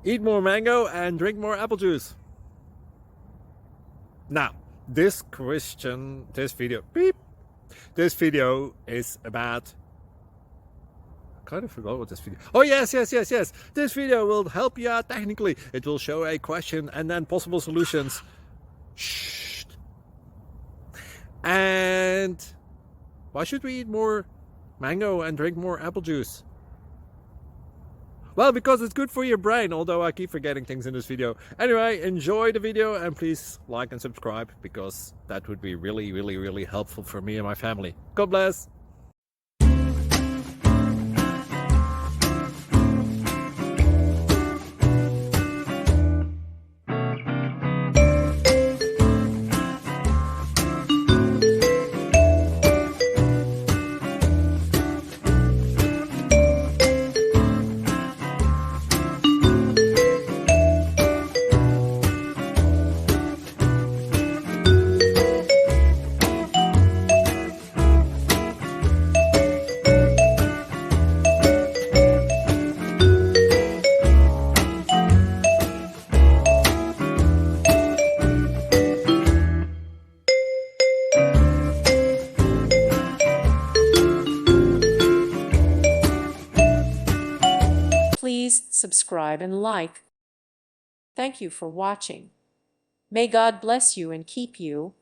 eat more mango and drink more apple juice. Now, this video is about, I kind of forgot what this video. Oh yes. This video will help you out technically. It will show a question and then possible solutions. Shh. And why should we eat more mango and drink more apple juice? Well, because it's good for your brain, although I keep forgetting things in this video. Anyway, enjoy the video and please like and subscribe, because that would be really helpful for me and my family. God bless. Please subscribe and like. Thank you for watching. May God bless you and keep you.